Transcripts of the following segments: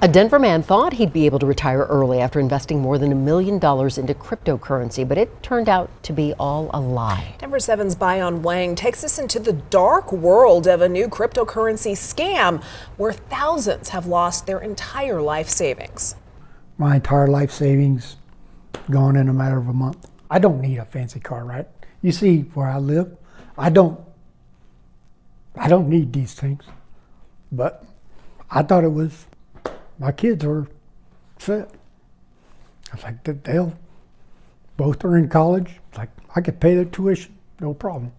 A Denver man thought he'd be able to retire early after investing more than $1 million into cryptocurrency, but it turned out to be all a lie. Denver 7's Bayon Wang takes us into the dark world of a new cryptocurrency scam where thousands have lost their entire life savings. My entire life savings gone in a matter of a month. I don't need a fancy car, right? You see where I live, I don't need these things, but I thought it was, my kids are set. I was like, they'll, both are in college. It's like, I could pay their tuition, no problem.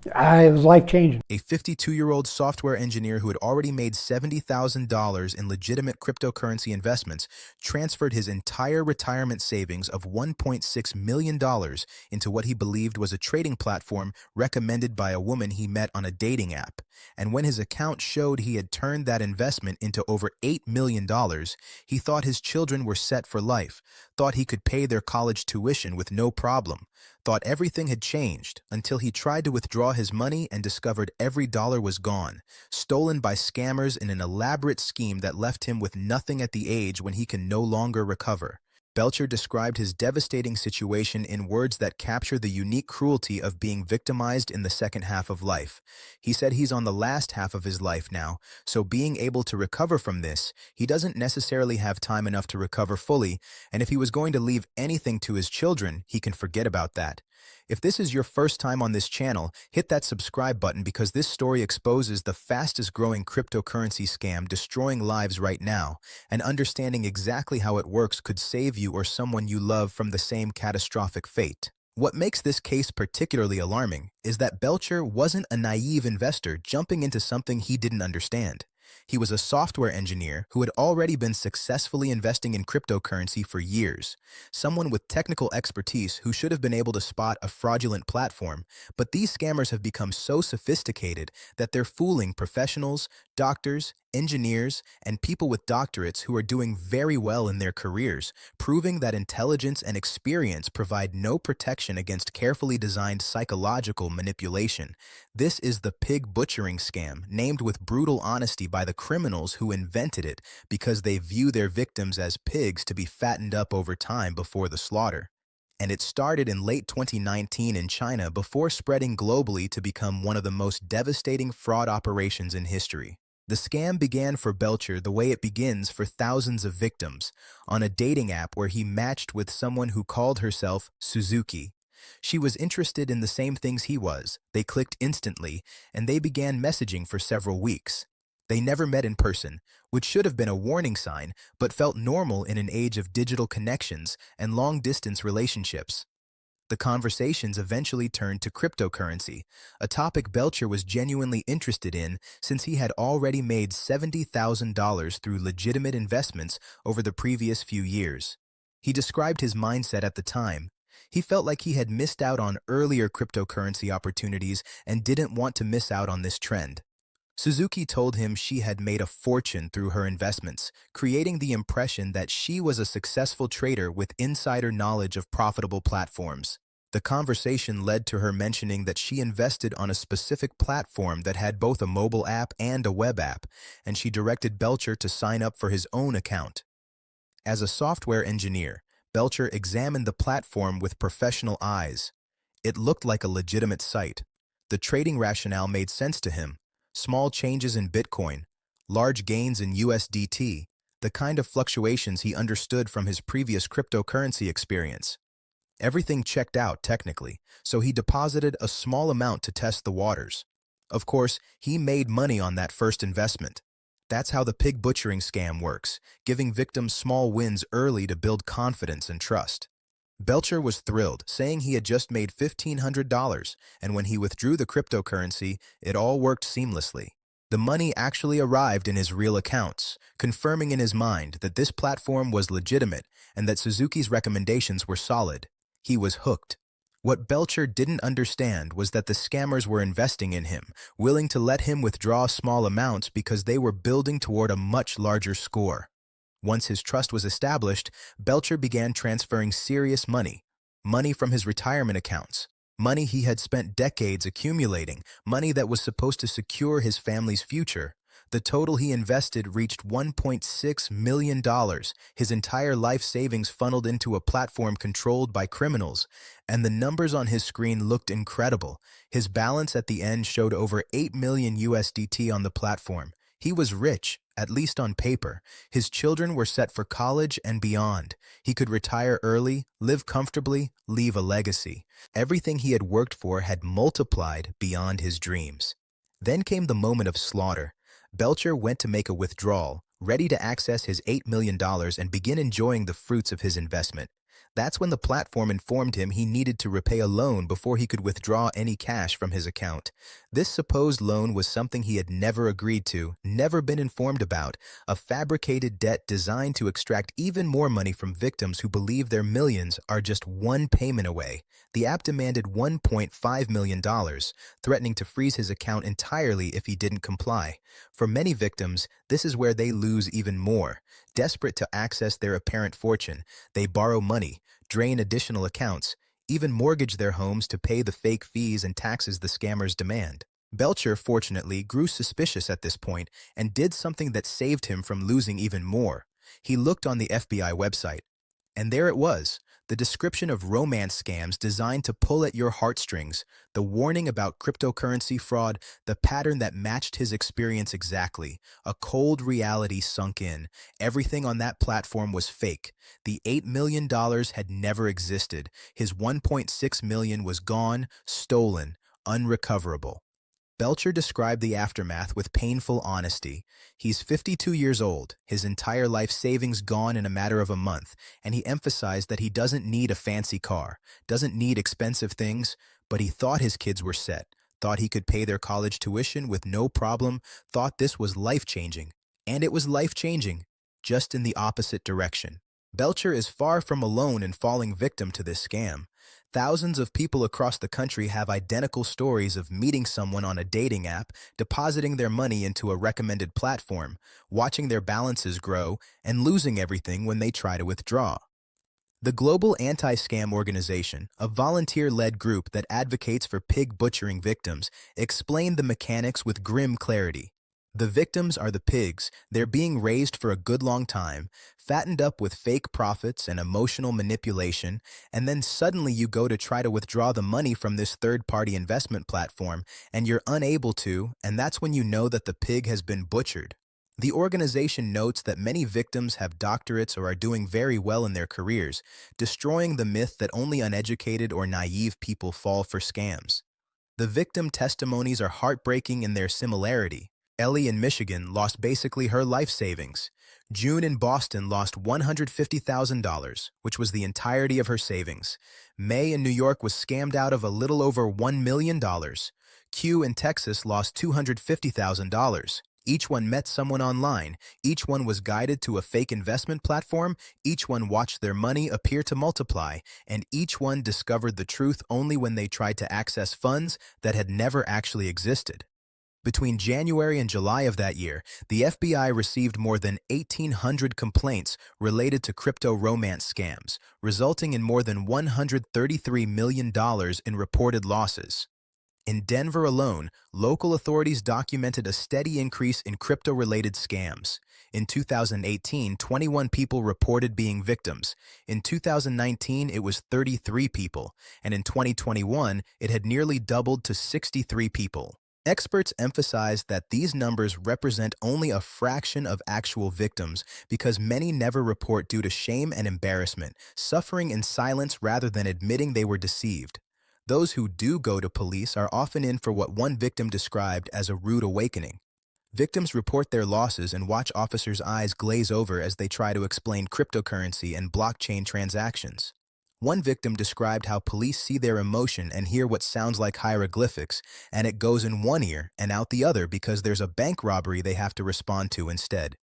It was life-changing. A 52-year-old software engineer who had already made $70,000 in legitimate cryptocurrency investments transferred his entire retirement savings of $1.6 million into what he believed was a trading platform recommended by a woman he met on a dating app. And when his account showed he had turned that investment into over $8 million, he thought his children were set for life, thought he could pay their college tuition with no problem, thought everything had changed until he tried to withdraw his money and discovered every dollar was gone, stolen by scammers in an elaborate scheme that left him with nothing at the age when he can no longer recover. Belcher described his devastating situation in words that capture the unique cruelty of being victimized in the second half of life. He said he's on the last half of his life now, so being able to recover from this, he doesn't necessarily have time enough to recover fully, and if he was going to leave anything to his children, he can forget about that. If this is your first time on this channel, hit that subscribe button because this story exposes the fastest growing cryptocurrency scam destroying lives right now, and understanding exactly how it works could save you or someone you love from the same catastrophic fate. What makes this case particularly alarming is that Belcher wasn't a naive investor jumping into something he didn't understand. He was a software engineer who had already been successfully investing in cryptocurrency for years, someone with technical expertise who should have been able to spot a fraudulent platform, but these scammers have become so sophisticated that they're fooling professionals, doctors, engineers, and people with doctorates who are doing very well in their careers, proving that intelligence and experience provide no protection against carefully designed psychological manipulation. This is the pig butchering scam, named with brutal honesty by the criminals who invented it because they view their victims as pigs to be fattened up over time before the slaughter. And it started in late 2019 in China before spreading globally to become one of the most devastating fraud operations in history. The scam began for Belcher the way it begins for thousands of victims, on a dating app where he matched with someone who called herself Suzuki. She was interested in the same things he was. They clicked instantly, and they began messaging for several weeks. They never met in person, which should have been a warning sign, but felt normal in an age of digital connections and long-distance relationships. The conversations eventually turned to cryptocurrency, a topic Belcher was genuinely interested in since he had already made $70,000 through legitimate investments over the previous few years. He described his mindset at the time. He felt like he had missed out on earlier cryptocurrency opportunities and didn't want to miss out on this trend. Suzuki told him she had made a fortune through her investments, creating the impression that she was a successful trader with insider knowledge of profitable platforms. The conversation led to her mentioning that she invested on a specific platform that had both a mobile app and a web app, and she directed Belcher to sign up for his own account. As a software engineer, Belcher examined the platform with professional eyes. It looked like a legitimate site. The trading rationale made sense to him. Small changes in Bitcoin, large gains in USDT, the kind of fluctuations he understood from his previous cryptocurrency experience. Everything checked out technically, so he deposited a small amount to test the waters. Of course, he made money on that first investment. That's how the pig butchering scam works, giving victims small wins early to build confidence and trust. Belcher was thrilled, saying he had just made $1,500, and when he withdrew the cryptocurrency, it all worked seamlessly. The money actually arrived in his real accounts, confirming in his mind that this platform was legitimate and that Suzuki's recommendations were solid. He was hooked. What Belcher didn't understand was that the scammers were investing in him, willing to let him withdraw small amounts because they were building toward a much larger score. Once his trust was established, Belcher began transferring serious money from his retirement accounts, money he had spent decades accumulating, money that was supposed to secure his family's future. The total he invested reached $1.6 million, his entire life savings funneled into a platform controlled by criminals, and the numbers on his screen looked incredible. His balance at the end showed over 8 million USDT on the platform. He was rich, at least on paper. His children were set for college and beyond. He could retire early, live comfortably, leave a legacy. Everything he had worked for had multiplied beyond his dreams. Then came the moment of slaughter. Belcher went to make a withdrawal, ready to access his $8 million and begin enjoying the fruits of his investment. That's when the platform informed him he needed to repay a loan before he could withdraw any cash from his account. This supposed loan was something he had never agreed to, never been informed about, a fabricated debt designed to extract even more money from victims who believe their millions are just one payment away. The app demanded $1.5 million, threatening to freeze his account entirely if he didn't comply. For many victims, this is where they lose even more. Desperate to access their apparent fortune, they borrow money, drain additional accounts, even mortgage their homes to pay the fake fees and taxes the scammers demand. Belcher, fortunately, grew suspicious at this point and did something that saved him from losing even more. He looked on the FBI website, and there it was, the description of romance scams designed to pull at your heartstrings, the warning about cryptocurrency fraud, the pattern that matched his experience exactly. A cold reality sunk in. Everything on that platform was fake. The $8 million had never existed. His $1.6 million was gone, stolen, unrecoverable. Belcher described the aftermath with painful honesty. He's 52 years old, his entire life savings gone in a matter of a month, and he emphasized that he doesn't need a fancy car, doesn't need expensive things, but he thought his kids were set, thought he could pay their college tuition with no problem, thought this was life-changing. And it was life-changing, just in the opposite direction. Belcher is far from alone in falling victim to this scam. Thousands of people across the country have identical stories of meeting someone on a dating app, depositing their money into a recommended platform, watching their balances grow, and losing everything when they try to withdraw. The Global Anti-Scam Organization, a volunteer-led group that advocates for pig butchering victims, explained the mechanics with grim clarity. The victims are the pigs. They're being raised for a good long time, fattened up with fake profits and emotional manipulation, and then suddenly you go to try to withdraw the money from this third-party investment platform, and you're unable to, and that's when you know that the pig has been butchered. The organization notes that many victims have doctorates or are doing very well in their careers, destroying the myth that only uneducated or naive people fall for scams. The victim testimonies are heartbreaking in their similarity. Ellie in Michigan lost basically her life savings. June in Boston lost $150,000, which was the entirety of her savings. May in New York was scammed out of a little over $1 million. Q in Texas lost $250,000. Each one met someone online. Each one was guided to a fake investment platform. Each one watched their money appear to multiply. And each one discovered the truth only when they tried to access funds that had never actually existed. Between January and July of that year, the FBI received more than 1,800 complaints related to crypto romance scams, resulting in more than $133 million in reported losses. In Denver alone, local authorities documented a steady increase in crypto-related scams. In 2018, 21 people reported being victims. In 2019, it was 33 people, and in 2021, it had nearly doubled to 63 people. Experts emphasize that these numbers represent only a fraction of actual victims because many never report due to shame and embarrassment, suffering in silence rather than admitting they were deceived. Those who do go to police are often in for what one victim described as a rude awakening. Victims report their losses and watch officers' eyes glaze over as they try to explain cryptocurrency and blockchain transactions. One victim described how police see their emotion and hear what sounds like hieroglyphics, and it goes in one ear and out the other because there's a bank robbery they have to respond to instead.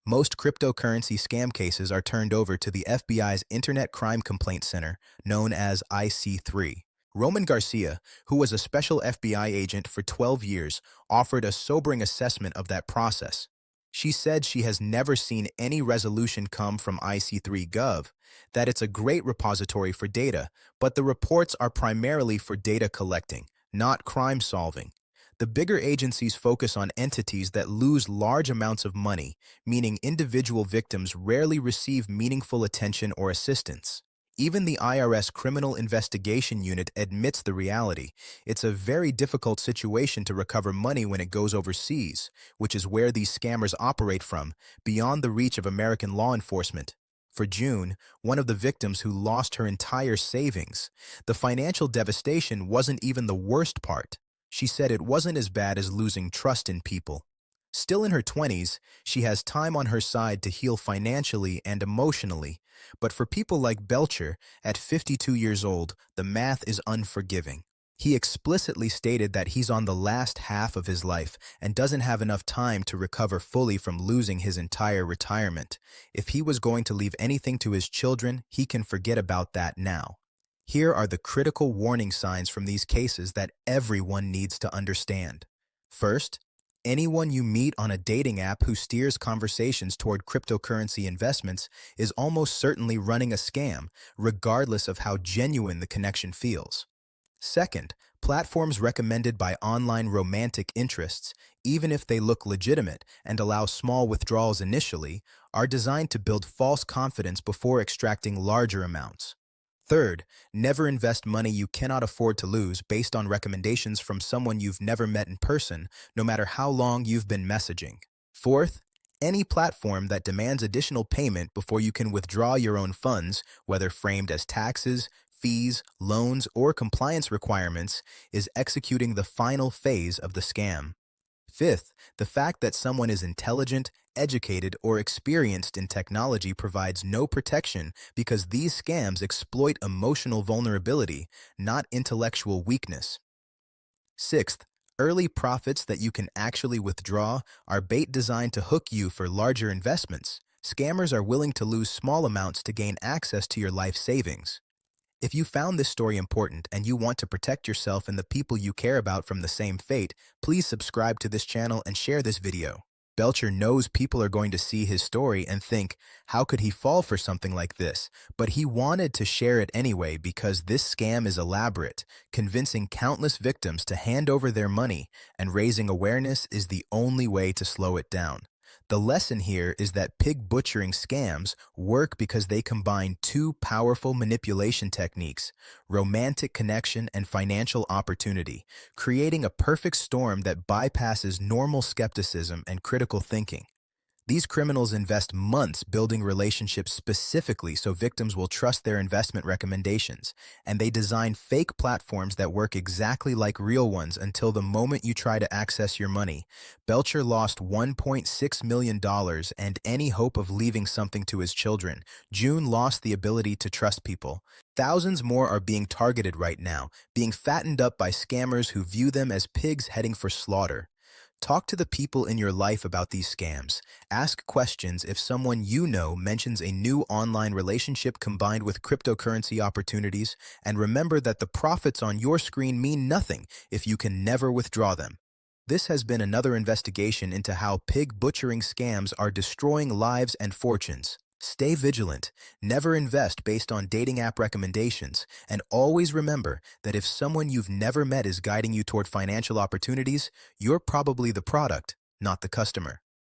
Most cryptocurrency scam cases are turned over to the FBI's Internet Crime Complaint Center, known as IC3. Roman Garcia, who was a special FBI agent for 12 years, offered a sobering assessment of that process. She said she has never seen any resolution come from IC3Gov, that it's a great repository for data, but the reports are primarily for data collecting, not crime solving. The bigger agencies focus on entities that lose large amounts of money, meaning individual victims rarely receive meaningful attention or assistance. Even the IRS Criminal Investigation Unit admits the reality. It's a very difficult situation to recover money when it goes overseas, which is where these scammers operate from, beyond the reach of American law enforcement. For June, one of the victims who lost her entire savings, the financial devastation wasn't even the worst part. She said it wasn't as bad as losing trust in people. Still in her 20s, she has time on her side to heal financially and emotionally, but for people like Belcher, at 52 years old, the math is unforgiving. He explicitly stated that he's on the last half of his life and doesn't have enough time to recover fully from losing his entire retirement. If he was going to leave anything to his children, he can forget about that now. Here are the critical warning signs from these cases that everyone needs to understand. First, anyone you meet on a dating app who steers conversations toward cryptocurrency investments is almost certainly running a scam, regardless of how genuine the connection feels. Second, platforms recommended by online romantic interests, even if they look legitimate and allow small withdrawals initially, are designed to build false confidence before extracting larger amounts. Third, never invest money you cannot afford to lose based on recommendations from someone you've never met in person, no matter how long you've been messaging. Fourth, any platform that demands additional payment before you can withdraw your own funds, whether framed as taxes, fees, loans, or compliance requirements, is executing the final phase of the scam. Fifth, the fact that someone is intelligent, educated, or experienced in technology provides no protection because these scams exploit emotional vulnerability, not intellectual weakness. Sixth, early profits that you can actually withdraw are bait designed to hook you for larger investments. Scammers are willing to lose small amounts to gain access to your life savings. If you found this story important and you want to protect yourself and the people you care about from the same fate, please subscribe to this channel and share this video. Belcher knows people are going to see his story and think, how could he fall for something like this? But he wanted to share it anyway because this scam is elaborate, convincing countless victims to hand over their money, and raising awareness is the only way to slow it down. The lesson here is that pig butchering scams work because they combine two powerful manipulation techniques: romantic connection and financial opportunity, creating a perfect storm that bypasses normal skepticism and critical thinking. These criminals invest months building relationships specifically so victims will trust their investment recommendations, and they design fake platforms that work exactly like real ones until the moment you try to access your money. Belcher lost $1.6 million and any hope of leaving something to his children. June lost the ability to trust people. Thousands more are being targeted right now, being fattened up by scammers who view them as pigs heading for slaughter. Talk to the people in your life about these scams. Ask questions if someone you know mentions a new online relationship combined with cryptocurrency opportunities, and remember that the profits on your screen mean nothing if you can never withdraw them. This has been another investigation into how pig butchering scams are destroying lives and fortunes. Stay vigilant, never invest based on dating app recommendations, and always remember that if someone you've never met is guiding you toward financial opportunities, you're probably the product, not the customer.